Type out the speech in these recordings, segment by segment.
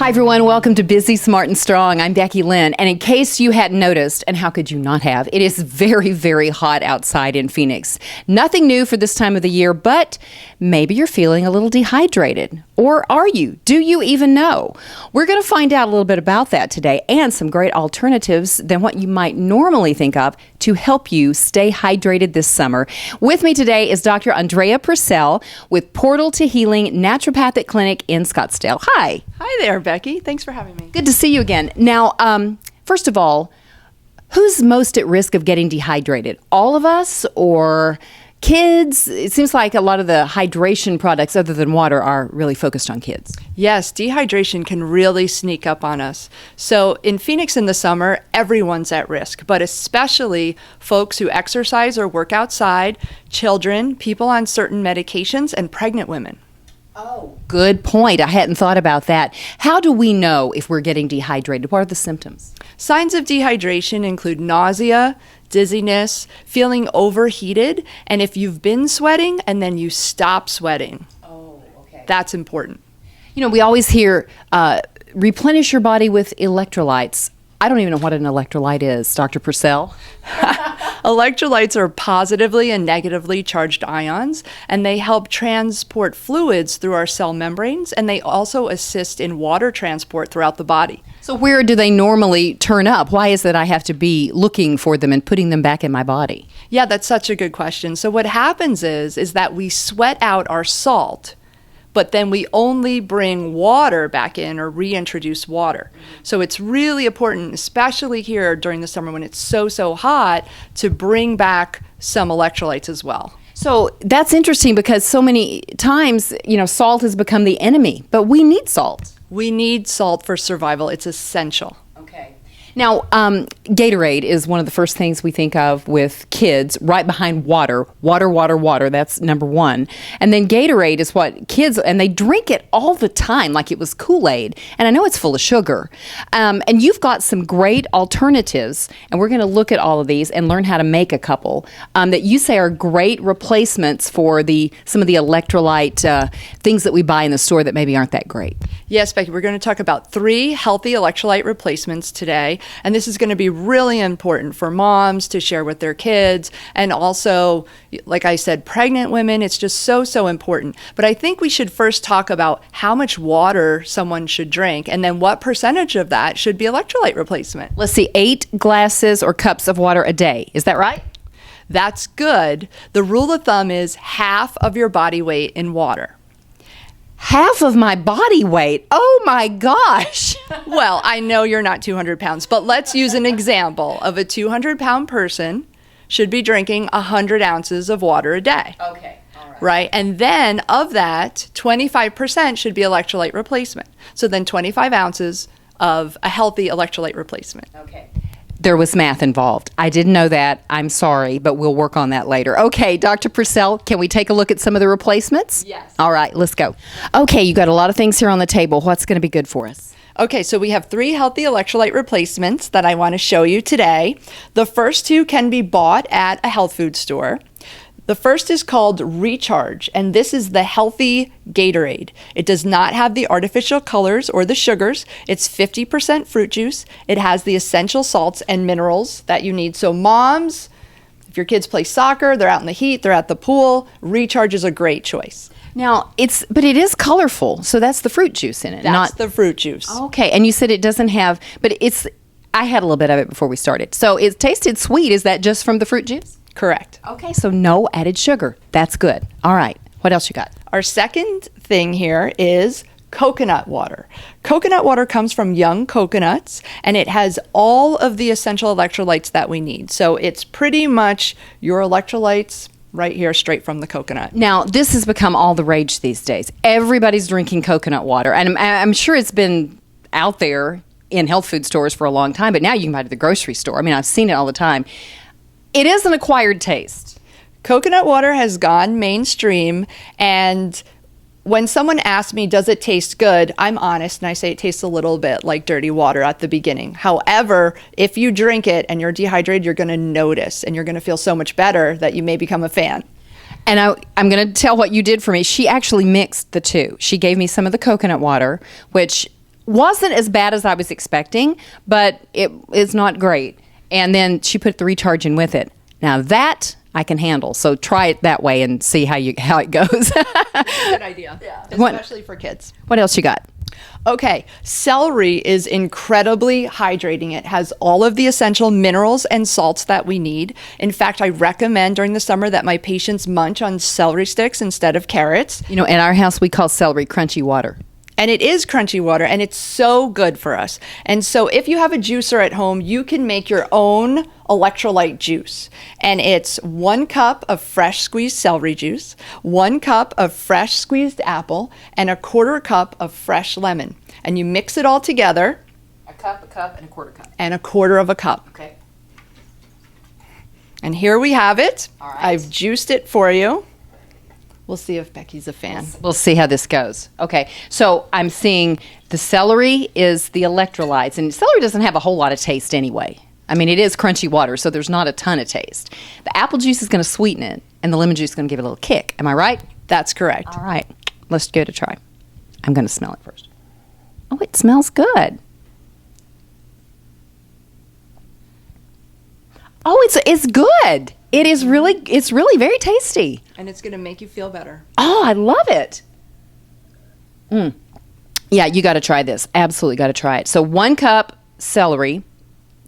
Hi, everyone. Welcome to Busy, Smart, and Strong. I'm Becky Lynn. And in case you hadn't noticed, and how could you not have, it is very, very hot outside in Phoenix. Nothing new for this time of the year, but maybe you're feeling a little dehydrated. Or are you? Do you even know? We're going to find out a little bit about that today and some great alternatives than what you might normally think of to help you stay hydrated this summer. With me today is Dr. Andrea Purcell with Portal to Healing Naturopathic Clinic in Scottsdale. Hi. Hi there, Becky. Thanks for having me. Good to see you again. Now, first of all, who's most at risk of getting dehydrated? All of us or kids? It seems like a lot of the hydration products other than water are really focused on kids. Yes, dehydration can really sneak up on us. So in Phoenix in the summer, everyone's at risk, but especially folks who exercise or work outside, children, people on certain medications, and pregnant women. Oh, good point. I hadn't thought about that. How do we know if we're getting dehydrated? What are the symptoms? Signs of dehydration include nausea, dizziness, feeling overheated, and if you've been sweating and then you stop sweating. Oh, okay. That's important. You know, we always hear replenish your body with electrolytes. I don't even know what an electrolyte is, Dr. Purcell. Electrolytes are positively and negatively charged ions, and they help transport fluids through our cell membranes, and they also assist in water transport throughout the body. So where do they normally turn up? Why is it I have to be looking for them and putting them back in my body? Yeah, that's such a good question. So what happens is that we sweat out our salt, but then we only bring water back in or reintroduce water. So it's really important, especially here during the summer when it's so hot, to bring back some electrolytes as well. So that's interesting because so many times, you know, salt has become the enemy, but we need salt. We need salt for survival. It's essential. Okay. Now, Gatorade is one of the first things we think of with kids, right behind water. Water, that's number one. And then Gatorade is what kids, and they drink it all the time like it was Kool-Aid. And I know it's full of sugar. And you've got some great alternatives, and we're going to look at all of these and learn how to make a couple that you say are great replacements for some of the electrolyte things that we buy in the store that maybe aren't that great. Yes, Becky, we're going to talk about 3 healthy electrolyte replacements today. And this is going to be really important for moms to share with their kids. And also, like I said, pregnant women, it's just so important. But I think we should first talk about how much water someone should drink and then what percentage of that should be electrolyte replacement. Let's see, 8 glasses or cups of water a day. Is that right? That's good. The rule of thumb is half of your body weight in water. Half of my body weight. Oh my gosh. Well, I know you're not 200 pounds, but let's use an example of a 200-pound person should be drinking 100 ounces of water a day. Okay. All right. Right? And then of that, 25% should be electrolyte replacement. So then 25 ounces of a healthy electrolyte replacement. Okay. There was math involved. I didn't know that. I'm sorry, but we'll work on that later. Okay, Dr. Purcell, can we take a look at some of the replacements? Yes. All right, let's go. Okay, you got a lot of things here on the table. What's going to be good for us? Okay, so we have 3 healthy electrolyte replacements that I want to show you today. The first 2 can be bought at a health food store. The first is called Recharge, and this is the healthy Gatorade. It does not have the artificial colors or the sugars. It's 50% fruit juice. It has the essential salts and minerals that you need. So moms, if your kids play soccer, they're out in the heat, they're at the pool, Recharge is a great choice. Now, but it is colorful, so that's the fruit juice in it. That's the fruit juice. Okay, and you said it doesn't have, but I had a little bit of it before we started. So it tasted sweet. Is that just from the fruit juice? Correct. Okay, so no added sugar. That's good. All right. What else you got? Our second thing here is coconut water. Coconut water comes from young coconuts, and it has all of the essential electrolytes that we need. So it's pretty much your electrolytes right here, straight from the coconut. Now, this has become all the rage these days. Everybody's drinking coconut water, and I'm sure it's been out there in health food stores for a long time, but now you can buy it at the grocery store. I mean, I've seen it all the time. It is an acquired taste. Coconut water has gone mainstream, and when someone asks me, does it taste good? I'm honest, and I say it tastes a little bit like dirty water at the beginning. However, if you drink it and you're dehydrated, you're going to notice, and you're going to feel so much better that you may become a fan. And I'm going to tell what you did for me. She actually mixed the two. She gave me some of the coconut water, which wasn't as bad as I was expecting, but it is not great. And then she put the recharge in with it. Now that I can handle. So try it that way and see how it goes. Good idea. Yeah. Especially for kids. What else you got? Okay, celery is incredibly hydrating. It has all of the essential minerals and salts that we need. In fact, I recommend during the summer that my patients munch on celery sticks instead of carrots. You know, in our house, we call celery crunchy water. And it is crunchy water, and it's so good for us. And so if you have a juicer at home, you can make your own electrolyte juice. And it's 1 cup of fresh squeezed celery juice, 1 cup of fresh squeezed apple, and 1/4 cup of fresh lemon. And you mix it all together. A cup, and 1/4 cup. And 1/4 cup. Okay. And here we have it. All right. I've juiced it for you. We'll see if Becky's a fan. We'll see how this goes. Okay, so I'm seeing the celery is the electrolytes, and celery doesn't have a whole lot of taste anyway. I mean, it is crunchy water, so there's not a ton of taste. The apple juice is going to sweeten it, and the lemon juice is going to give it a little kick. Am I right? That's correct. All right, let's give it a try. I'm going to smell it first. Oh, it smells good. Oh, it's good. It's really very tasty. And it's going to make you feel better. Oh, I love it. Yeah, you got to try this. Absolutely got to try it. So 1 cup celery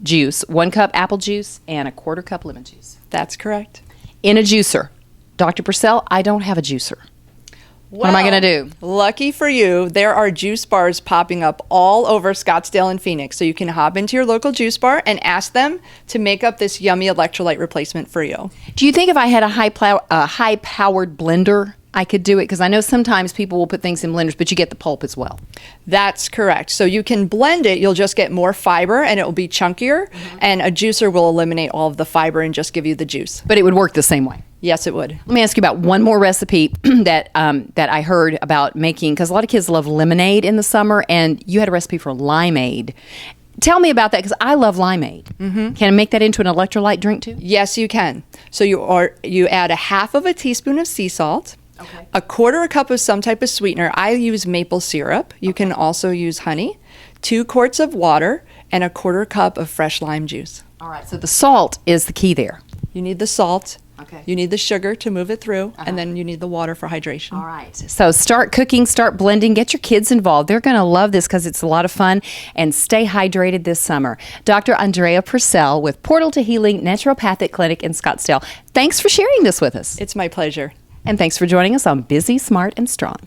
juice, 1 cup apple juice, and 1/4 cup lemon juice. That's correct. In a juicer. Dr. Purcell, I don't have a juicer. What am I going to do? Lucky for you, there are juice bars popping up all over Scottsdale and Phoenix. So you can hop into your local juice bar and ask them to make up this yummy electrolyte replacement for you. Do you think if I had a high-powered blender, I could do it? Because I know sometimes people will put things in blenders, but you get the pulp as well. That's correct. So you can blend it. You'll just get more fiber, and it will be chunkier. And a juicer will eliminate all of the fiber and just give you the juice. But it would work the same way. Yes, it would. Let me ask you about one more recipe that I heard about making, because a lot of kids love lemonade in the summer, and you had a recipe for limeade. Tell me about that, because I love limeade. Can I make that into an electrolyte drink too? Yes, you can. So you add 1/2 teaspoon of sea salt, Okay. 1/4 cup of some type of sweetener. I use maple syrup. You can also use honey, 2 quarts of water, and 1/4 cup of fresh lime juice. All right, so the salt is the key there. You need the salt. Okay. You need the sugar to move it through, and then you need the water for hydration. All right. So start cooking, start blending, get your kids involved. They're going to love this because it's a lot of fun, and stay hydrated this summer. Dr. Andrea Purcell with Portal to Healing Naturopathic Clinic in Scottsdale. Thanks for sharing this with us. It's my pleasure. And thanks for joining us on Busy, Smart, and Strong.